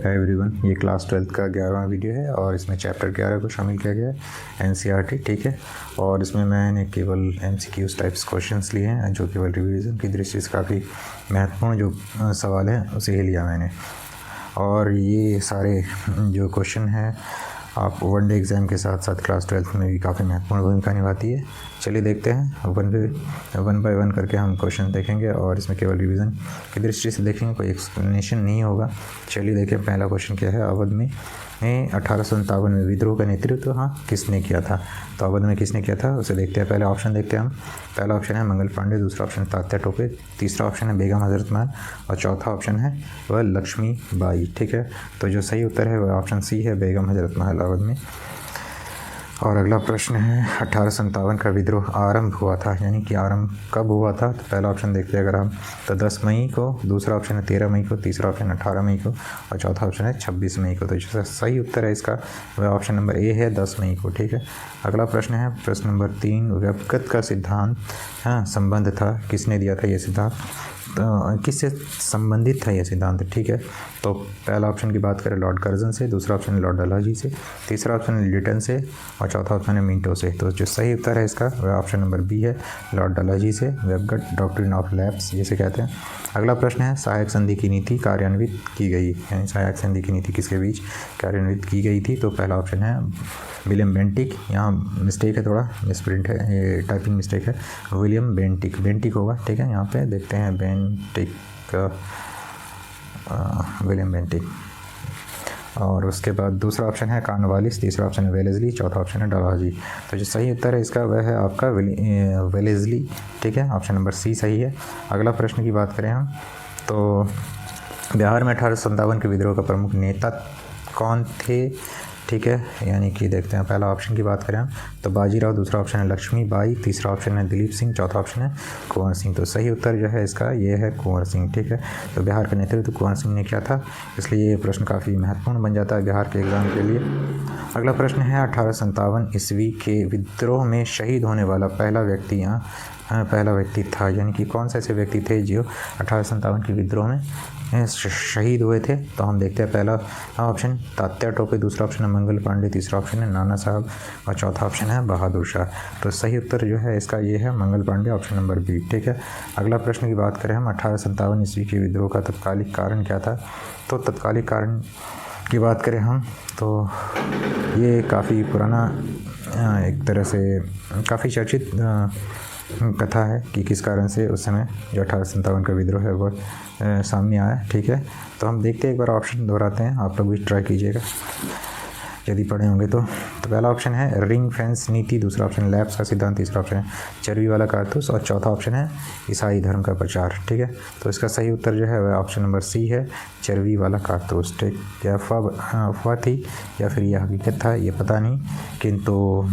Hi everyone, ये class 12th का 11वां video है और इसमें चैप्टर 11 को शामिल किया गया है एनसीईआरटी। ठीक है, और इसमें मैंने केवल एमसीक्यूज टाइप्स क्वेश्चंस लिए हैं जो केवल रिवीजन की दृष्टि से काफ़ी महत्वपूर्ण जो सवाल है उसे ही लिया मैंने। और ये सारे जो क्वेश्चन हैं आप वनडे एग्ज़ाम के साथ साथ क्लास 12th में भी काफ़ी महत्वपूर्ण भूमिका निभाती है। चलिए देखते हैं, वन बाय वन करके हम क्वेश्चन देखेंगे और इसमें केवल रिवीजन की दृष्टि से देखेंगे, कोई एक्सप्लेनेशन नहीं होगा। चलिए देखें, पहला क्वेश्चन क्या है। अवध में 1857 में विद्रोह का नेतृत्व किसने किया था? तो अवध में किसने किया था उसे देखते हैं। पहले ऑप्शन देखते हैं हम। पहला ऑप्शन है मंगल पांडे, दूसरा ऑप्शन तात्या टोपे, तीसरा ऑप्शन है बेगम हजरत महल और चौथा ऑप्शन है वह लक्ष्मी बाई। ठीक है, तो जो सही उत्तर है वह ऑप्शन सी है, बेगम हजरत महल अवध में। और अगला प्रश्न है 1857 का विद्रोह आरंभ हुआ था, यानी कि आरंभ कब हुआ था? तो पहला ऑप्शन देखते हैं अगर हम, तो 10 मई को, दूसरा ऑप्शन है 13 मई को, तीसरा ऑप्शन 18 मई को और चौथा ऑप्शन है 26 मई को। तो जो सही उत्तर है इसका वह ऑप्शन नंबर ए है, 10 मई को। ठीक है, अगला प्रश्न है प्रश्न नंबर 3, व्यक्तिगत का सिद्धांत संबंध था, किसने दिया था ये सिद्धांत? तो किससे संबंधित था यह सिद्धांत? ठीक है, तो पहला ऑप्शन की बात करें लॉर्ड कर्जन से, दूसरा ऑप्शन है लॉर्ड डलहौजी से, तीसरा ऑप्शन है लिटन से और चौथा ऑप्शन है मिंटो से। तो जो सही उत्तर है इसका वह ऑप्शन नंबर बी है, लॉर्ड डलहौजी से, व्यक्तिगत डॉक्ट्रिन ऑफ लैप्स जिसे कहते हैं। अगला प्रश्न है सहायक संधि की नीति कार्यान्वित की गई, यानी सहायक संधि की नीति किसके बीच कार्यान्वित की गई थी? तो पहला ऑप्शन है विलियम बेंटिक, यहाँ मिस्टेक है, थोड़ा मिसप्रिंट है, ये टाइपिंग मिस्टेक है, विलियम बेंटिक होगा। ठीक है, यहाँ पे देखते हैं बेंटिक, विलियम बेंटिक। और उसके बाद दूसरा ऑप्शन है कॉर्नवालिस, तीसरा ऑप्शन है वेलेस्ली, चौथा ऑप्शन है डलहौजी। तो जो सही उत्तर है इसका वह है आपका वेलेस्ली। ठीक है, ऑप्शन नंबर सी सही है। अगला प्रश्न की बात करें हम, तो बिहार में 1857 के विद्रोह का प्रमुख नेता कौन थे? ठीक है, यानी कि देखते हैं पहला ऑप्शन की बात करें हम, तो बाजीराव, दूसरा ऑप्शन है लक्ष्मी बाई, तीसरा ऑप्शन है दिलीप सिंह, चौथा ऑप्शन है कुंवर सिंह। तो सही उत्तर जो है इसका ये है कुंवर सिंह। ठीक है, तो बिहार का नेतृत्व कुंवर सिंह ने किया था, इसलिए ये प्रश्न काफ़ी महत्वपूर्ण बन जाता है बिहार के एग्ज़ाम के लिए। अगला प्रश्न है 1857 ईस्वी के विद्रोह में शहीद होने वाला पहला व्यक्ति था, यानी कि कौन से ऐसे व्यक्ति थे जो 1857 के विद्रोह में शहीद हुए थे? तो हम देखते हैं पहला ऑप्शन तात्या टोपे, दूसरा ऑप्शन है मंगल पांडे, तीसरा ऑप्शन है नाना साहब और चौथा ऑप्शन है बहादुर शाह। तो सही उत्तर जो है इसका ये है Mangal Pandey, option number B. ठीक है, अगला प्रश्न की बात करें हम, 1857 ईस्वी के विद्रोह का तत्कालिक कारण क्या था? तो तत्कालिक कारण की बात करें हम, तो ये काफ़ी पुराना एक तरह से काफ़ी चर्चित कथा है कि किस कारण से उस समय जो 1857 का विद्रोह है वो सामने आया। ठीक है, तो हम देखते हैं, एक बार ऑप्शन दोहराते हैं, आप लोग भी ट्राई कीजिएगा यदि पढ़े होंगे तो पहला ऑप्शन है रिंग फेंस नीति, दूसरा ऑप्शन है लैप्स का सिद्धांत, तीसरा ऑप्शन है चर्बी वाला कारतूस और चौथा ऑप्शन है ईसाई धर्म का प्रचार। ठीक है, तो इसका सही उत्तर जो है वह ऑप्शन नंबर सी है, चर्बी वाला कारतूस। ठीक, यह अफवाह थी या फिर यह हकीकत था ये पता नहीं, किंतु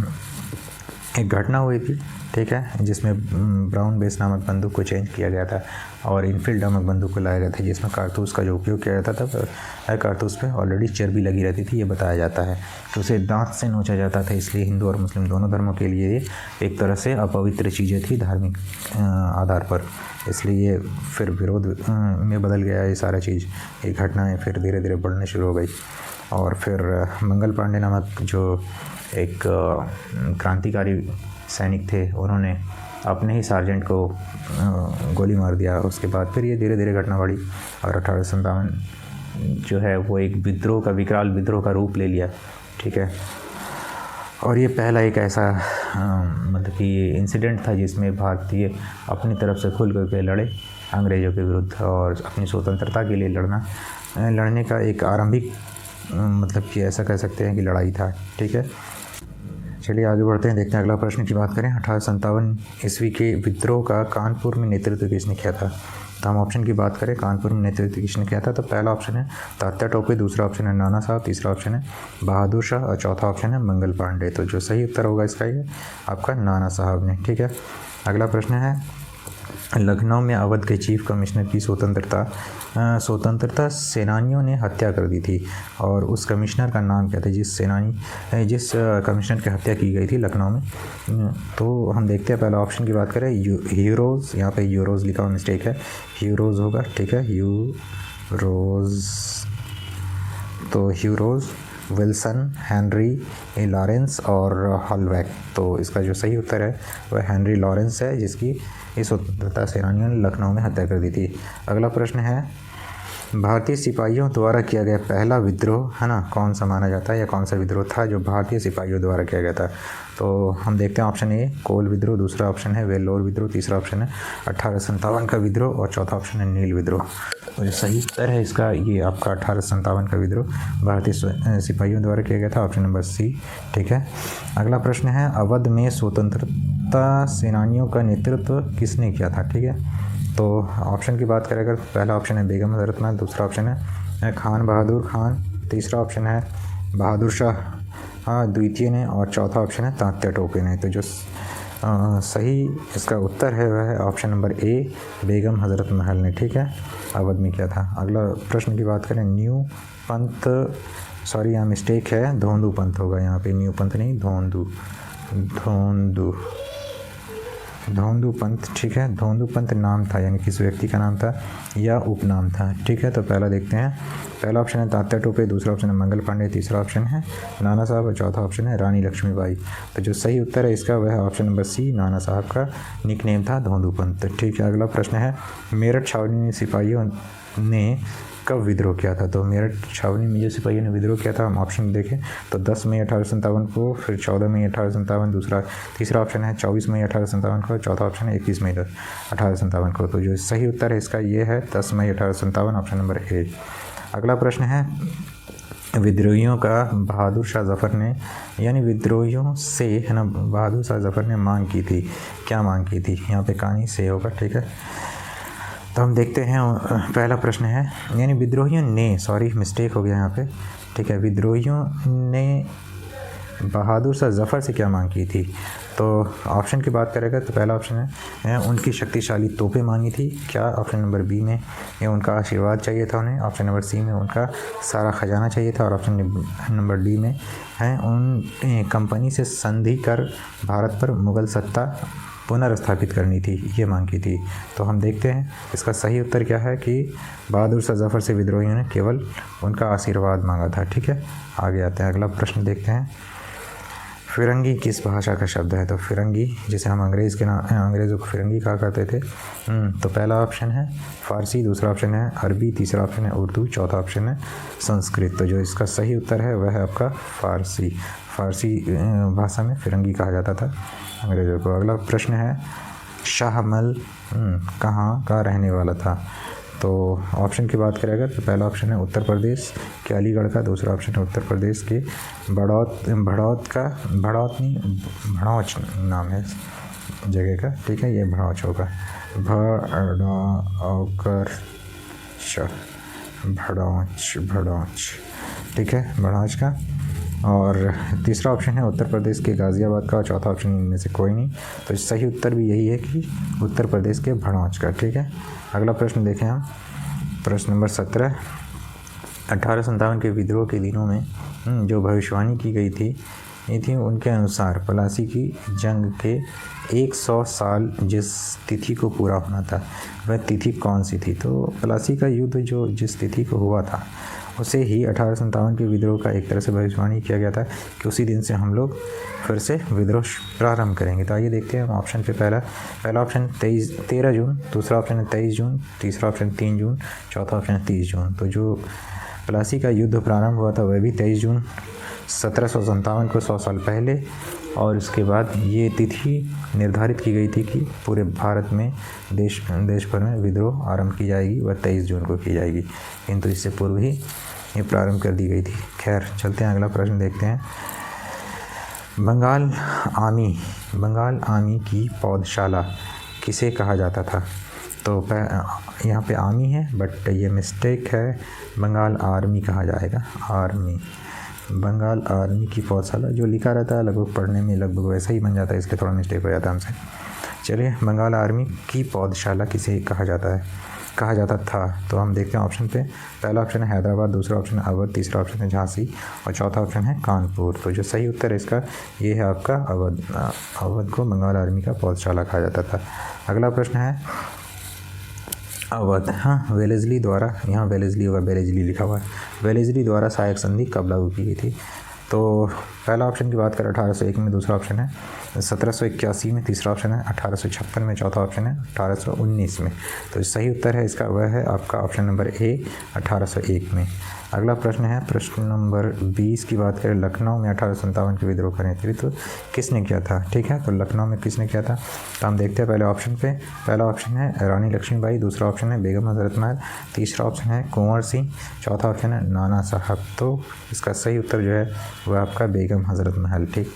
एक घटना हुई थी। ठीक है, जिसमें ब्राउन बेस नामक बंदूक को चेंज किया गया था और इनफील्ड नामक बंदूक को लाया गया था, जिसमें कारतूस का जो उपयोग किया जाता था, कारतूस पे ऑलरेडी चर्बी लगी रहती थी, ये बताया जाता है। तो उसे दांत से नोचा जाता था, इसलिए हिंदू और मुस्लिम दोनों धर्मों के लिए ये एक तरह से अपवित्र चीज़ें थी धार्मिक आधार पर, इसलिए फिर विरोध में बदल गया ये सारा चीज़। ये घटनाएँ फिर धीरे धीरे बढ़ने शुरू हो गई और फिर मंगल पांडे नामक जो एक क्रांतिकारी सैनिक थे, उन्होंने अपने ही सार्जेंट को गोली मार दिया। उसके बाद फिर ये धीरे धीरे घटना बढ़ी और 1857 जो है वो एक विद्रोह का, विकराल विद्रोह का रूप ले लिया। ठीक है, और ये पहला एक ऐसा मतलब कि इंसिडेंट था जिसमें भारतीय अपनी तरफ से खुल करके लड़े अंग्रेज़ों के विरुद्ध और अपनी स्वतंत्रता के लिए लड़ने का एक आरंभिक मतलब कि ऐसा कह सकते हैं कि लड़ाई था। ठीक है, चलिए आगे बढ़ते हैं, देखते हैं अगला प्रश्न की बात करें। 1857 ईस्वी के विद्रोह का कानपुर में नेतृत्व किसने किया था? तो हम ऑप्शन की बात करें, कानपुर में नेतृत्व किसने किया था? तो पहला ऑप्शन है तात्या टोपे, दूसरा ऑप्शन है नाना साहब, तीसरा ऑप्शन है बहादुर शाह और चौथा ऑप्शन है मंगल पांडे। तो जो सही उत्तर होगा इसका ये आपका नाना साहब ने। ठीक है, अगला प्रश्न है लखनऊ में अवध के चीफ कमिश्नर की स्वतंत्रता सेनानियों ने हत्या कर दी थी और उस कमिश्नर का नाम क्या था जिस कमिश्नर की हत्या की गई थी लखनऊ में? तो हम देखते हैं, पहला ऑप्शन की बात करें हीरोज़, यहाँ पे यूरोज़ लिखा हुआ मिस्टेक है, हीरोज़ होगा। ठीक है, यूरोज़ तो ह्यूरोज, विल्सन, हेनरी लॉरेंस और हॉलवैक। तो इसका जो सही उत्तर है वह हेनरी लॉरेंस है, जिसकी इस स्वतंत्रता सेनानियों ने लखनऊ में हत्या कर दी थी। अगला प्रश्न है, भारतीय सिपाहियों द्वारा किया गया पहला विद्रोह है ना कौन सा माना जाता है, या कौन सा विद्रोह था जो भारतीय सिपाहियों द्वारा किया गया था। तो हम देखते हैं ऑप्शन ए कोल विद्रोह, दूसरा ऑप्शन है वेल्लोर विद्रोह, तीसरा ऑप्शन है 1857 का विद्रोह और चौथा ऑप्शन है नील विद्रोह। तो जो सही उत्तर है इसका ये आपका 1857 का विद्रोह भारतीय सिपाहियों द्वारा किया गया था, ऑप्शन नंबर सी। ठीक है, अगला प्रश्न है, अवध में स्वतंत्रता सेनानियों का नेतृत्व किसने किया था। ठीक है, तो ऑप्शन की बात करें अगर, पहला ऑप्शन है बेगम हजरत महल, दूसरा ऑप्शन है खान बहादुर खान, तीसरा ऑप्शन है बहादुर शाह द्वितीय ने और चौथा ऑप्शन है तात्या टोपे ने। तो जो सही इसका उत्तर है वह है ऑप्शन नंबर ए बेगम हजरत महल ने। ठीक है, अवध में किया था। अगला प्रश्न की बात करें, न्यू पंथ, सॉरी यहाँ मिस्टेक है, धोंदू पंथ होगा यहाँ पे, न्यू पंथ नहीं धोंदू पंथ। ठीक है, धोंदू पंथ नाम था यानी किस व्यक्ति का नाम था या उपनाम था। ठीक है, तो पहला देखते हैं, पहला ऑप्शन है तात्या टोपे, दूसरा ऑप्शन है मंगल पांडे, तीसरा ऑप्शन है नाना साहब और चौथा ऑप्शन है रानी लक्ष्मीबाई। तो जो सही उत्तर है इसका वह है ऑप्शन नंबर सी, नाना साहब का निकनेम था धोंदू पंथ। ठीक है, अगला प्रश्न है, मेरठ छावनी में सिपाहियों ने कब विद्रोह किया था। तो मेरठ छावनी में जो सिपाहियों ने विद्रोह किया था, हम ऑप्शन देखें तो 10 मई 1857 को, फिर 14 मई 1857, तीसरा ऑप्शन है 24 मई 1857 को, चौथा ऑप्शन है 21 मई 1857 को। तो जो सही उत्तर है इसका ये है 10 मई 1857, ऑप्शन नंबर ए। अगला प्रश्न है, विद्रोहियों का बहादुर शाह जफ़र ने, यानी विद्रोहियों से है ना बहादुर शाह जफ़र ने मांग की थी, क्या मांग की थी, यहाँ पे कहानी से होगा। ठीक है, तो हम देखते हैं, पहला प्रश्न है, यानी विद्रोहियों ने, सॉरी मिस्टेक हो गया यहाँ पे। ठीक है, विद्रोहियों ने बहादुर शाह जफ़र से क्या मांग की थी। तो ऑप्शन की बात करेगा तो पहला ऑप्शन है उनकी शक्तिशाली तोपें मांगी थी, क्या ऑप्शन नंबर बी में या उनका आशीर्वाद चाहिए था उन्हें, ऑप्शन नंबर सी में उनका सारा खजाना चाहिए था और ऑप्शन नंबर डी में है उन कंपनी से संधि कर भारत पर मुग़ल सत्ता पुनर्स्थापित करनी थी, ये मांग की थी। तो हम देखते हैं इसका सही उत्तर क्या है कि बहादुर शाह जफ़र से विद्रोहियों ने केवल उनका आशीर्वाद मांगा था। ठीक है, आगे आते हैं, अगला प्रश्न देखते हैं, फिरंगी किस भाषा का शब्द है। तो फिरंगी, जिसे हम अंग्रेज़ों को फिरंगी कहा करते थे। तो पहला ऑप्शन है फ़ारसी, दूसरा ऑप्शन है अरबी, तीसरा ऑप्शन है उर्दू, चौथा ऑप्शन है संस्कृत। तो जो इसका सही उत्तर है वह है आपका फ़ारसी। फ़ारसी भाषा में फिरंगी कहा जाता था अंग्रेज़ों को। अगला प्रश्न है, शाहमल कहाँ का रहने वाला था। तो ऑप्शन की बात करें अगर तो पहला ऑप्शन है उत्तर प्रदेश के अलीगढ़ का, दूसरा ऑप्शन है उत्तर प्रदेश के भड़ौच नाम है जगह का। ठीक है, ये भड़ौच होगा, भड़ौच। ठीक है, भड़ौच का। और तीसरा ऑप्शन है उत्तर प्रदेश के गाज़ियाबाद का और चौथा ऑप्शन इनमें से कोई नहीं। तो सही उत्तर भी यही है कि उत्तर प्रदेश के भड़ौच का। ठीक है, अगला प्रश्न देखें हम, प्रश्न नंबर 17, 1857 के विद्रोह के दिनों में जो भविष्यवाणी की गई थी ये थी, उनके अनुसार प्लासी की जंग के 100 साल जिस तिथि को पूरा होना था वह तिथि कौन सी थी। तो प्लासी का युद्ध जो जिस तिथि को हुआ था उसे ही 1857 के विद्रोह का एक तरह से भविष्यवाणी किया गया था कि उसी दिन से हम लोग फिर से विद्रोह प्रारंभ करेंगे। तो आइए देखते हैं हम ऑप्शन पे, पहला ऑप्शन 13 जून, दूसरा ऑप्शन है 23 जून, तीसरा ऑप्शन 3 जून, चौथा ऑप्शन है 30 जून। तो जो प्लासी का युद्ध प्रारंभ हुआ था वह भी 23 जून 1757 को 100 साल पहले, और उसके बाद ये तिथि निर्धारित की गई थी कि पूरे भारत में देश भर में विद्रोह आरंभ की जाएगी, वह 23 जून को की जाएगी, किंतु इससे पूर्व ही ये प्रारंभ कर दी गई थी। खैर चलते हैं, अगला प्रश्न देखते हैं, बंगाल आमी की पौधशाला किसे कहा जाता था। तो यहाँ पे आमी है बट ये मिस्टेक है, बंगाल आर्मी कहा जाएगा, आर्मी। बंगाल आर्मी की पौधशाला, जो लिखा रहता है लगभग पढ़ने में लगभग वैसा ही बन जाता है, इसके थोड़ा मिस्टेक हो जाता है हमसे। चलिए, बंगाल आर्मी की पौधशाला किसे कहा जाता था। तो हम देखते हैं ऑप्शन पे, पहला ऑप्शन है हैदराबाद, दूसरा ऑप्शन है अवध, तीसरा ऑप्शन है झांसी और चौथा ऑप्शन है कानपुर। तो जो सही उत्तर है इसका ये है आपका अवध को बंगाल आर्मी का पौधशाला कहा जाता था। अगला प्रश्न है, अवध, हाँ वेलेज़ली द्वारा, यहाँ वेलेज़ली होगा, वेलेज़ली लिखा हुआ है, वेलेज़ली द्वारा सहायक संधि कब लागू की गई थी। तो पहला ऑप्शन की बात करें 1801 में, दूसरा ऑप्शन है 1781 में, तीसरा ऑप्शन है 1856 में, चौथा ऑप्शन है 1819 में। तो सही उत्तर है इसका वह है आपका ऑप्शन नंबर ए 1801 में। अगला प्रश्न है प्रश्न नंबर 20 की बात करें, लखनऊ में 1857 के विद्रोह का नेतृत्व किसने किया था। ठीक है, तो लखनऊ में किसने किया था, तो हम देखते हैं पहले ऑप्शन पे। पहला ऑप्शन है रानी लक्ष्मीबाई, दूसरा ऑप्शन है बेगम हजरत महल, तीसरा ऑप्शन है कुंवर सिंह, चौथा ऑप्शन है नाना साहब। तो इसका सही उत्तर जो है वह आपका बेगम हजरत महल। ठीक,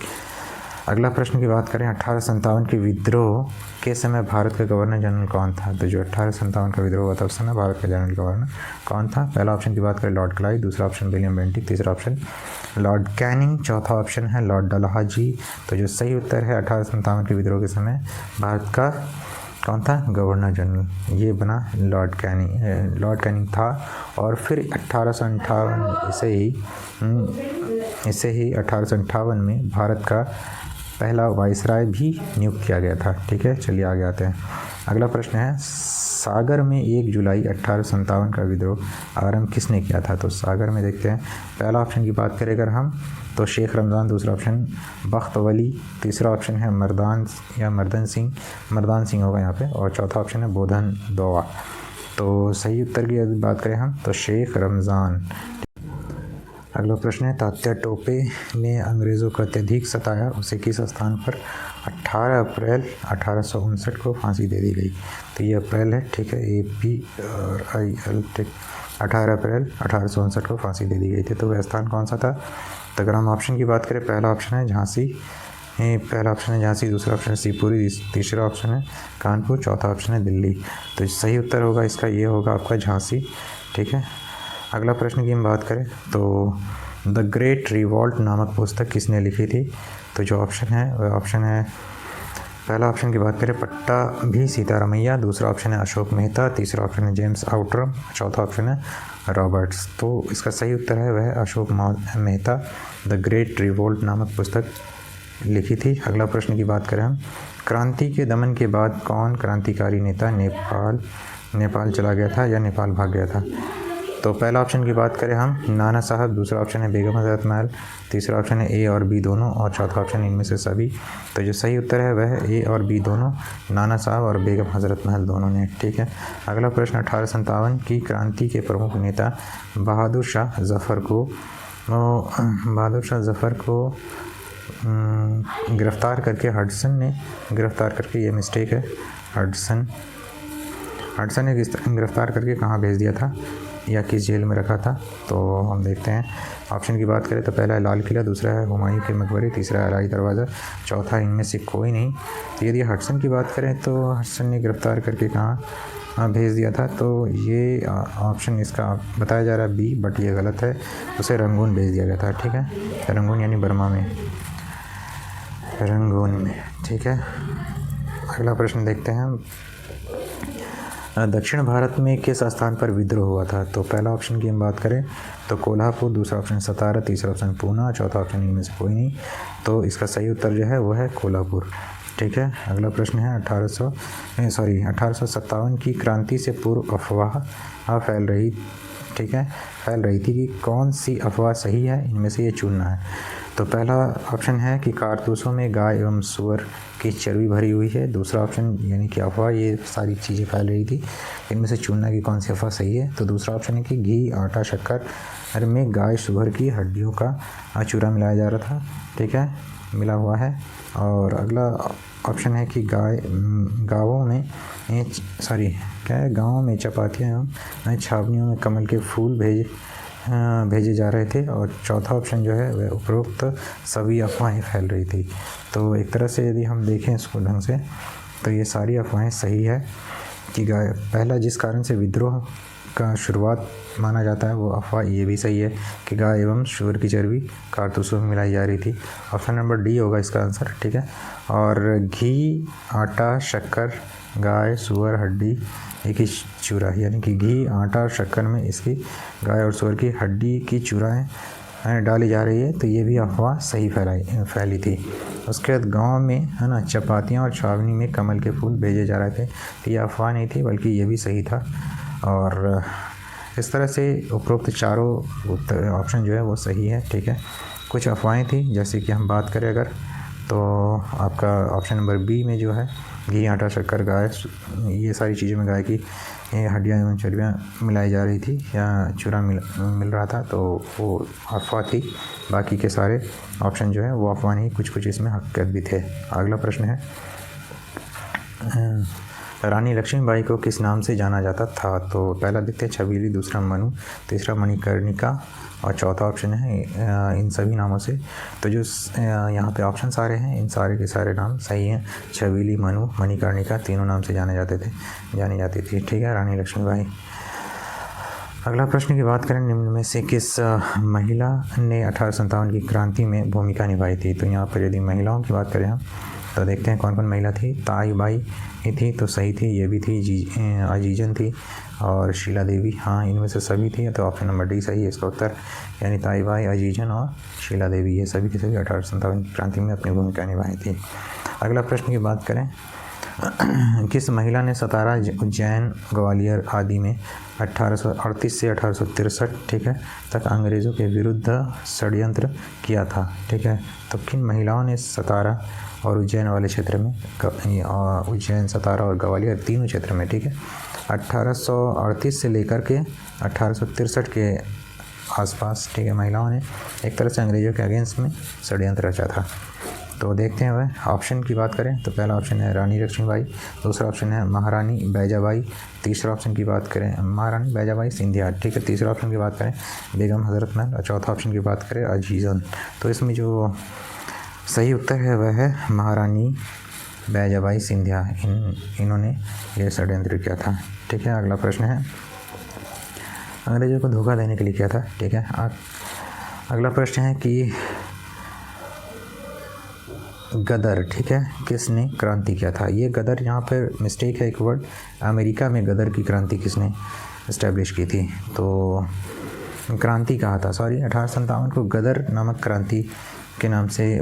अगला प्रश्न की बात करें, 1857 के विद्रोह के समय भारत का गवर्नर जनरल कौन था। तो जो 1857 का विद्रोह हुआ था उस समय भारत का जनरल गवर्नर कौन था। पहला ऑप्शन की बात करें लॉर्ड क्लाइव, दूसरा ऑप्शन विलियम बेंटिक, तीसरा ऑप्शन लॉर्ड कैनिंग, चौथा ऑप्शन है लॉर्ड डलहौजी। तो जो सही उत्तर है 1857 के विद्रोह के समय भारत का कौन था, गवर्नर जनरल, ये बना लॉर्ड कैनिंग था। और फिर 1858 इसे ही 1858 में भारत का पहला वाइसराय भी नियुक्त किया गया था। ठीक है, चलिए आगे आते हैं। अगला प्रश्न है, सागर में 1 जुलाई 1857 का विद्रोह आरंभ किसने किया था। तो सागर में देखते हैं, पहला ऑप्शन की बात करें अगर हम तो शेख रमज़ान, दूसरा ऑप्शन बख्त वली, तीसरा ऑप्शन है मर्दन सिंह होगा यहाँ पे, और चौथा ऑप्शन है बोधन दोआ। तो सही उत्तर की यदि बात करें हम तो शेख रमज़ान। अगला प्रश्न है, तात्या टोपे ने अंग्रेज़ों को अत्यधिक सताया, उसे किस स्थान पर 18 अप्रैल 1859 को फांसी दे दी गई। तो ये अप्रैल है, ठीक है, APRIL, ठीक, 18 अप्रैल 1859 को फांसी दे दी गई थी। तो वह स्थान कौन सा था। तो अगर हम ऑप्शन की बात करें, पहला ऑप्शन है झांसी, दूसरा ऑप्शन है शिवपुरी, तीसरा ऑप्शन है कानपुर, चौथा ऑप्शन है दिल्ली। तो सही उत्तर होगा इसका ये होगा आपका झांसी। ठीक है, अगला प्रश्न की हम बात करें तो द ग्रेट रिवॉल्ट नामक पुस्तक किसने लिखी थी। तो जो ऑप्शन है वह ऑप्शन है, पहला ऑप्शन की बात करें पट्टा भी सीतारामैया, दूसरा ऑप्शन है अशोक मेहता, तीसरा ऑप्शन है जेम्स आउटरम, चौथा ऑप्शन है रॉबर्ट्स। तो इसका सही उत्तर है वह Ashok Mehta the great revolt नामक पुस्तक लिखी थी। अगला प्रश्न की बात करें हम, क्रांति के दमन के बाद कौन क्रांतिकारी नेता नेपाल चला गया था या नेपाल भाग गया था। तो पहला ऑप्शन की बात करें हम नाना साहब, दूसरा ऑप्शन है बेगम हजरत महल, तीसरा ऑप्शन है ए और बी दोनों, और चौथा ऑप्शन इनमें से सभी। तो जो सही उत्तर है वह ए और बी दोनों, नाना साहब और बेगम हजरत महल दोनों ने। ठीक है, अगला प्रश्न, 1857 की क्रांति के प्रमुख नेता बहादुर शाह जफ़र को गिरफ्तार करके ये मिस्टेक है, हडसन ने गिरफ्तार करके कहाँ भेज दिया था या किस जेल में रखा था। तो हम देखते हैं, ऑप्शन की बात करें तो पहला है लाल किला, दूसरा है हुमायूं के मकबरे, तीसरा है अलाई दरवाज़ा, चौथा इनमें से कोई नहीं। तो यदि हडसन की बात करें तो हडसन ने गिरफ्तार करके कहाँ भेज दिया था। तो ये ऑप्शन इसका बताया जा रहा है बी, बट ये गलत है, उसे रंगून भेज दिया गया था। ठीक है, रंगून यानी बर्मा में, रंगून में। ठीक है, अगला प्रश्न देखते हैं, दक्षिण भारत में किस स्थान पर विद्रोह हुआ था। तो पहला ऑप्शन की हम बात करें तो कोल्हापुर, दूसरा ऑप्शन सतारा, तीसरा ऑप्शन पूना, चौथा ऑप्शन इनमें से कोई नहीं। तो इसका सही उत्तर जो है वो है कोल्हापुर। ठीक है, अगला प्रश्न है 1857 की क्रांति से पूर्व अफवाह फैल रही थी कि कौन सी अफवाह सही है, इनमें से ये चुनना है। तो पहला ऑप्शन है कि कारतूसों में गाय एवं सुअर की चर्बी भरी हुई है, दूसरा ऑप्शन यानी कि अफवाह ये सारी चीज़ें फैल रही थी, इनमें से चुनना कि कौन सी अफवाह सही है। तो दूसरा ऑप्शन है कि घी, आटा, शक्कर में गाय सुअर की हड्डियों का चूरा मिलाया जा रहा था। ठीक है, मिला हुआ है। और अगला ऑप्शन है कि गाँवों में चपातियाँ एवं छावनियों में कमल के फूल भेजे जा रहे थे, और चौथा ऑप्शन जो है वह उपरोक्त सभी अफवाहें फैल रही थी। तो एक तरह से यदि हम देखें इसको ढंग से तो ये सारी अफवाहें सही है कि पहला जिस कारण से विद्रोह का शुरुआत माना जाता है वो अफवाह ये भी सही है कि गाय एवं सुअर की चर्बी कारतूसों में मिलाई जा रही थी। ऑप्शन नंबर डी होगा इसका आंसर। ठीक है, और घी, आटा, शक्कर, गाय, सुअर, हड्डी एक ही चूरा, यानी कि घी, आटा और शक्कर में इसकी गाय और सुअर की हड्डी की चूराएँ डाली जा रही है, तो ये भी अफवाह सही फैली थी। उसके बाद गाँव में है ना चपातियाँ और छावनी में कमल के फूल भेजे जा रहे थे, तो ये अफवाह नहीं थी बल्कि ये भी सही था। और इस तरह से उपरोक्त चारों ऑप्शन जो है वो सही है, ठीक है। कुछ अफवाहें थी, जैसे कि हम बात करें अगर, तो आपका ऑप्शन नंबर बी में जो है घी, आटा, शक्कर, गाय, ये सारी चीज़ों में गाय की हड्डियाँ एवं चर्बियाँ मिलाई जा रही थी या चूरा मिल रहा था, तो वो अफवाह थी। बाकी के सारे ऑप्शन जो है वो अफवाह नहीं, कुछ कुछ इसमें हकीकत भी थे। अगला प्रश्न है, रानी लक्ष्मीबाई को किस नाम से जाना जाता था? तो पहला देखते हैं छबीली, दूसरा मनु, तीसरा मणिकर्णिका और चौथा ऑप्शन है इन सभी नामों से। तो जो यहाँ पे ऑप्शन सारे हैं, इन सारे के सारे नाम सही हैं। छबीली, मनु, मणिकर्णिका तीनों नाम से जानी जाती थी, ठीक है, रानी लक्ष्मीबाई। अगला प्रश्न की बात करें, निम्न में से किस महिला ने 1857 की क्रांति में भूमिका निभाई थी? तो यहाँ पर यदि महिलाओं की बात करें हम, तो देखते हैं कौन कौन महिला थी। ताई बाई थी तो सही थी, ये भी थी, अजीजन थी और शीला देवी, हाँ इनमें से सभी थी, तो ऑप्शन नंबर डी सही है इसका उत्तर। यानी ताई बाई, अजीजन और शीला देवी, ये सभी के सभी 1857 की क्रांति में अपनी भूमिका निभाई थी। अगला प्रश्न की बात करें, किस महिला ने सतारा, उज्जैन, ग्वालियर आदि में 1838 से 1863, ठीक है, तक अंग्रेज़ों के विरुद्ध षड्यंत्र किया था? ठीक है, तो किन महिलाओं ने सतारा और उज्जैन वाले क्षेत्र में, उज्जैन, सतारा और ग्वालियर तीनों क्षेत्र में, ठीक है, 1838 से लेकर के 1863 के आसपास, ठीक है, महिलाओं ने एक तरह से अंग्रेज़ों के अगेंस्ट में षड्यंत्र रचा था? तो देखते हैं वह ऑप्शन की बात करें, तो पहला ऑप्शन है रानी लक्ष्मीबाई, दूसरा ऑप्शन है महारानी बैजाबाई, तीसरा ऑप्शन की बात करें महारानी बैजाबाई सिंधिया, ठीक है, तीसरा ऑप्शन की बात करें बेगम हज़रत महल और चौथा ऑप्शन की बात करें अजीज़न। तो इसमें जो सही उत्तर है वह है महारानी बैजाबाई सिंधिया, इन्होंने ये षड्यंत्र किया था, ठीक है। अगला प्रश्न है, अंग्रेज़ों को धोखा देने के लिए किया था, ठीक है। अगला प्रश्न है कि गदर, ठीक है, किसने क्रांति किया था? ये गदर, यहाँ पर मिस्टेक है एक वर्ड, अमेरिका में गदर की क्रांति किसने इस्टेब्लिश की थी? तो क्रांति कहा था, सॉरी, 1857 को गदर नामक क्रांति के नाम से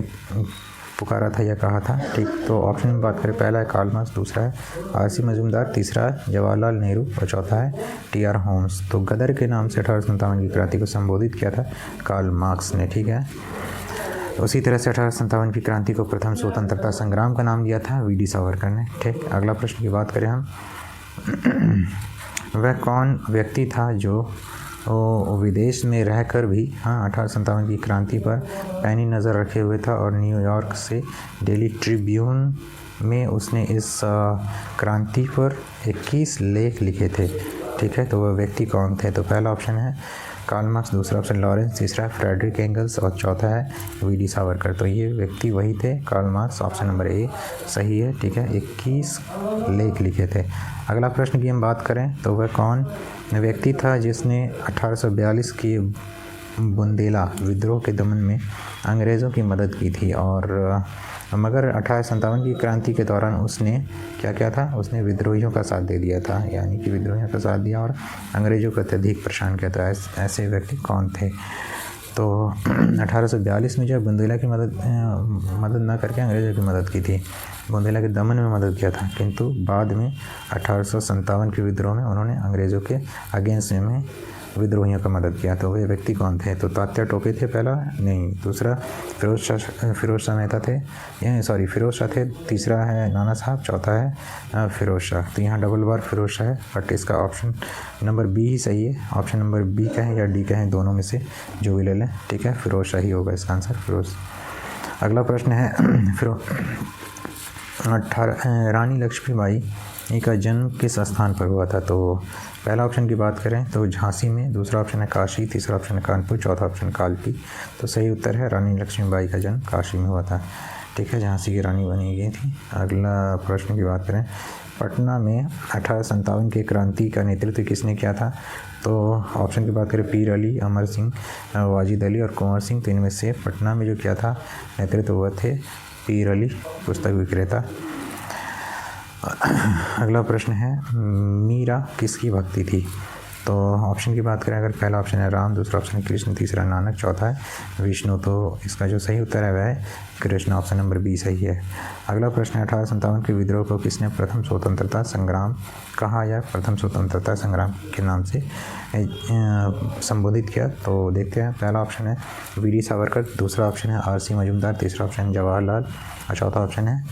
पुकारा था या कहा था, ठीक। तो ऑप्शन में बात करें, पहला है कार्ल मार्क्स, दूसरा है आर.सी. मजूमदार, तीसरा है जवाहरलाल नेहरू और चौथा है टी.आर. होम्स। तो गदर के नाम से 1857 की क्रांति को संबोधित किया था कार्ल मार्क्स ने, ठीक है। उसी तरह से 1857 की क्रांति को प्रथम स्वतंत्रता संग्राम का नाम दिया था वी.डी. सावरकर ने, ठीक। अगला प्रश्न की बात करें हम, वह कौन व्यक्ति था जो विदेश में रहकर भी 1857 की क्रांति पर पैनी नज़र रखे हुए था और न्यूयॉर्क से डेली ट्रिब्यून में उसने इस क्रांति पर 21 लेख लिखे थे, ठीक है। तो वह व्यक्ति कौन थे? तो पहला ऑप्शन है कार्ल मार्क्स, दूसरा ऑप्शन लॉरेंस, तीसरा है फ्रेडरिक एंगल्स और चौथा है वी.डी. सावरकर। तो ये व्यक्ति वही थे, Karl Marx, option number A सही है, ठीक है, 21 लेख लिखे थे। अगला प्रश्न की हम बात करें, तो वह कौन व्यक्ति था जिसने 1842 के बुंदेला विद्रोह के दमन में अंग्रेज़ों की मदद की थी? और मगर 1857 की क्रांति के दौरान उसने क्या किया था? उसने विद्रोहियों का साथ दे दिया था, यानी कि विद्रोहियों का साथ दिया और अंग्रेज़ों को अत्यधिक परेशान किया था। ऐसे व्यक्ति कौन थे? तो 1842 में जो बुंदेला की मदद ना करके अंग्रेज़ों की मदद की थी, बुंदेला के दमन में मदद किया था, किंतु बाद में 1857 के विद्रोह में उन्होंने अंग्रेज़ों के अगेंस्ट में विद्रोहियों का मदद किया। तो वे व्यक्ति कौन थे? तो तात्या टोपे थे पहला, नहीं, दूसरा फिरोज शाह मेहता थे, फिरोज शाह थे, तीसरा है नाना साहब, चौथा है फिरोज शाह। तो यहाँ डबल बार फिरोज शाह है, बट इसका ऑप्शन नंबर बी ही सही है। ऑप्शन नंबर बी कहें या डी कहें, दोनों में से जो भी ले लें, ठीक है, फिरोज शाह ही होगा इसका आंसर, फिरोज। अगला प्रश्न है, रानी लक्ष्मीबाई का जन्म किस स्थान पर हुआ था? तो पहला ऑप्शन की बात करें तो झांसी में, दूसरा ऑप्शन है काशी, तीसरा ऑप्शन है कानपुर, चौथा ऑप्शन कालपी। तो सही उत्तर है रानी लक्ष्मीबाई का जन्म काशी में हुआ था, ठीक है, झांसी की रानी बनी गई थी। अगला प्रश्न की बात करें, पटना में 1857 के क्रांति का नेतृत्व किसने किया था? तो ऑप्शन की बात करें पीर अली, अमर सिंह, वाजिद अली और कुंवर सिंह। तो इनमें से पटना में जो किया था नेतृत्व हुए थे पीर अली, पुस्तक विक्रेता। अगला प्रश्न है, मीरा किसकी भक्ति थी? तो ऑप्शन की बात करें अगर, पहला ऑप्शन है राम, दूसरा ऑप्शन है कृष्ण, तीसरा नानक, चौथा है विष्णु। तो इसका जो सही उत्तर है वह है कृष्ण, ऑप्शन नंबर बी सही है। अगला प्रश्न है 1857 के विद्रोह को किसने प्रथम स्वतंत्रता संग्राम कहा या प्रथम स्वतंत्रता संग्राम के नाम से संबोधित किया? तो देखते हैं। पहला ऑप्शन है वीडी सावरकर, दूसरा ऑप्शन है आर.सी. मजूमदार, तीसरा ऑप्शन है जवाहरलाल और चौथा ऑप्शन है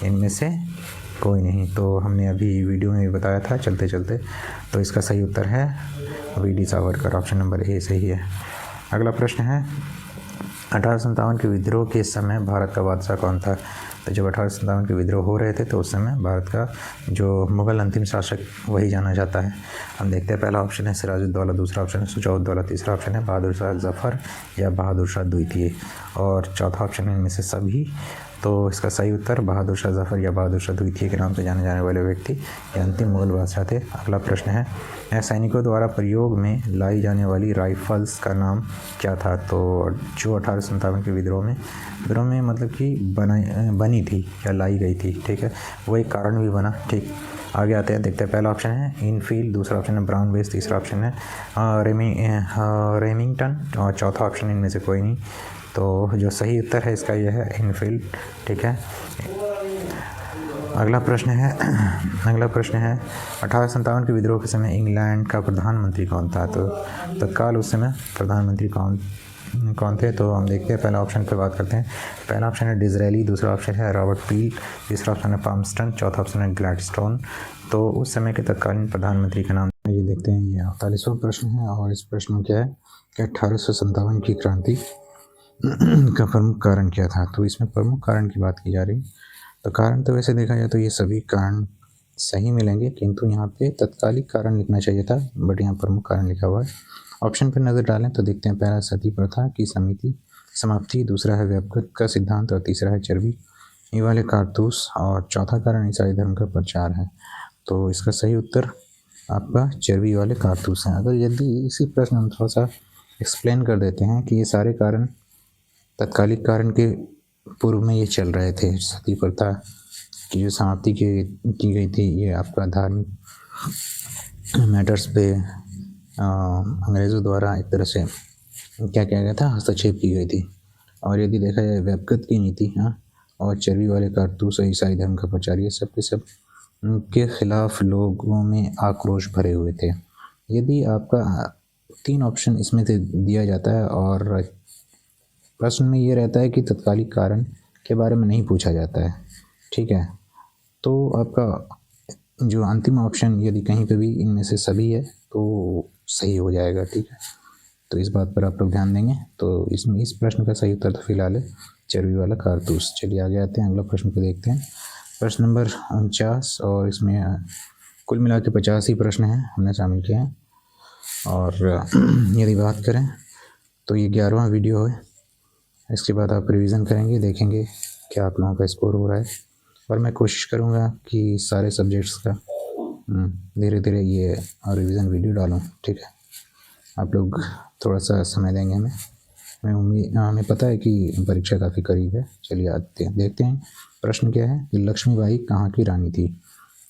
इनमें से कोई नहीं। तो हमने अभी वीडियो में भी बताया था चलते चलते। तो इसका सही उत्तर है VD Savarkar, option number A सही है। अगला प्रश्न है 1857 के विद्रोह के समय भारत का बादशाह कौन था? तो जब 1857 के विद्रोह हो रहे थे तो उस समय भारत का जो मुग़ल अंतिम शासक वही जाना जाता है। हम देखते हैं। पहला ऑप्शन है सिराजुद्दौला, दूसरा ऑप्शन है शुजाउद्दौला, तीसरा ऑप्शन है बहादुर शाह ज़फ़र या बहादुर शाह द्वितीय और चौथा ऑप्शन है इनमें से सभी। तो इसका सही उत्तर बहादुर शाह ज़फ़र या बहादुर शाह द्वितीय के नाम से जाने जाने वाले व्यक्ति ये अंतिम मुग़ल बादशाह थे। अगला प्रश्न है सैनिकों द्वारा प्रयोग में लाई जाने वाली राइफल्स का नाम क्या था? तो जो 1857 के विद्रोह में मतलब कि बनी थी या लाई गई थी, ठीक है, वो एक कारण भी बना। ठीक, आगे आते हैं, देखते हैं। पहला ऑप्शन है इनफील्ड, दूसरा ऑप्शन है ब्राउन बेस, तीसरा ऑप्शन है रेमिंगटन और चौथा ऑप्शन इनमें से कोई नहीं। तो जो सही उत्तर है इसका यह है इनफील्ड, ठीक है। अगला प्रश्न है 1857 के विद्रोह के समय इंग्लैंड का प्रधानमंत्री कौन था? तो तत्काल उस समय प्रधानमंत्री कौन थे? तो हम देखते हैं। पहला ऑप्शन पर बात करते हैं। पहला ऑप्शन है डिज़रायली, दूसरा ऑप्शन है रॉबर्ट पील, तीसरा ऑप्शन है पाल्मस्टन, चौथा ऑप्शन है ग्लैडस्टोन। तो उस समय के तत्कालीन प्रधानमंत्री का नाम ये देखते हैं। ये 48वां प्रश्न है और इस प्रश्न में क्या है कि 1857 की क्रांति का प्रमुख कारण क्या था? तो इसमें प्रमुख कारण की बात की जा रही। तो कारण तो वैसे देखा जाए तो ये सभी कारण सही मिलेंगे, किंतु यहाँ पे तत्कालिक कारण लिखना चाहिए था, बट यहाँ प्रमुख कारण लिखा हुआ है। ऑप्शन पर नज़र डालें तो देखते हैं। पहला सती प्रथा की समाप्ति, दूसरा है व्यापक का सिद्धांत और तीसरा है चर्बी ये वाले कारतूस और चौथा कारण ईसाई धर्म का प्रचार है। तो इसका सही उत्तर आपका चर्बी वाले कारतूस हैं। अगर यदि इसी प्रश्न में थोड़ा सा एक्सप्लेन कर देते हैं कि ये सारे कारण तत्कालिक कारण के पूर्व में ये चल रहे थे। सती प्रथा की जो समाप्ति की गई थी ये आपका धार्मिक मैटर्स पे अंग्रेज़ों द्वारा एक तरह से क्या किया गया था, हस्तक्षेप की गई थी। और यदि देखा जाए व्यापक की नीति और चर्बी वाले कारतूस और ईसाई धर्म का प्रचार, ये सब के सब के खिलाफ लोगों में आक्रोश भरे हुए थे। यदि आपका 3 ऑप्शन इसमें से दिया जाता है और प्रश्न में ये रहता है कि तत्कालिक कारण के बारे में नहीं पूछा जाता है, ठीक है, तो आपका जो अंतिम ऑप्शन यदि कहीं पे भी इनमें से सभी है तो सही हो जाएगा, ठीक है। तो इस बात पर आप लोग ध्यान देंगे। तो इसमें इस प्रश्न का सही उत्तर तो फिलहाल है चर्बी वाला कारतूस। चलिए आगे आते हैं, अगला प्रश्न को देखते हैं। प्रश्न नंबर 49 और इसमें कुल मिला के 50 ही प्रश्न हैं हमने शामिल किए हैं। और यदि बात करें तो ये 11वां वीडियो है। इसके बाद आप रिवीजन करेंगे, देखेंगे क्या आप लोगों का स्कोर हो रहा है। और मैं कोशिश करूँगा कि सारे सब्जेक्ट्स का धीरे धीरे ये रिवीजन वीडियो डालूँ, ठीक है। आप लोग थोड़ा सा समय देंगे हमें पता है कि परीक्षा काफ़ी करीब है। चलिए आते हैं, देखते हैं प्रश्न क्या है कि लक्ष्मीबाई कहाँ की रानी थी?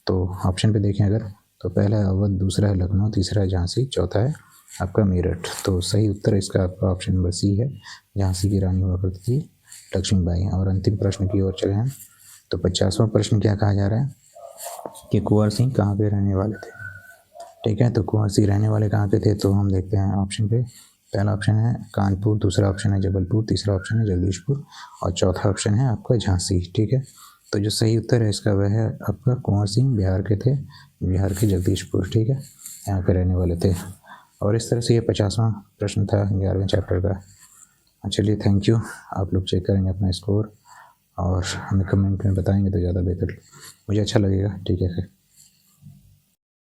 तो ऑप्शन पे देखें अगर, तो पहला है अवध, दूसरा है लखनऊ, तीसरा है झांसी, चौथा है आपका मेरठ। तो सही उत्तर इसका आपका ऑप्शन नंबर सी है, झांसी की रानी हुआ करती थी लक्ष्मीबाई। और अंतिम प्रश्न की ओर चले हैं। तो 50वां प्रश्न क्या कहा जा रहा है कि कुंवर सिंह कहाँ पे रहने वाले थे, ठीक है। तो कुंवर सिंह रहने वाले कहाँ पे थे? तो हम देखते हैं ऑप्शन पे। पहला ऑप्शन है कानपुर, दूसरा ऑप्शन है जबलपुर, तीसरा ऑप्शन है जगदीशपुर और चौथा ऑप्शन है आपका झांसी, ठीक है। तो जो सही उत्तर है इसका वह है आपका कुंवर सिंह बिहार के थे, बिहार के जगदीशपुर, ठीक है, यहाँ पे रहने वाले थे। और इस तरह से ये 50वां प्रश्न था 11वें चैप्टर का। चलिए थैंक यू। आप लोग चेक करेंगे अपना स्कोर और हमें कमेंट में बताएंगे तो ज़्यादा बेहतर, मुझे अच्छा लगेगा, ठीक है।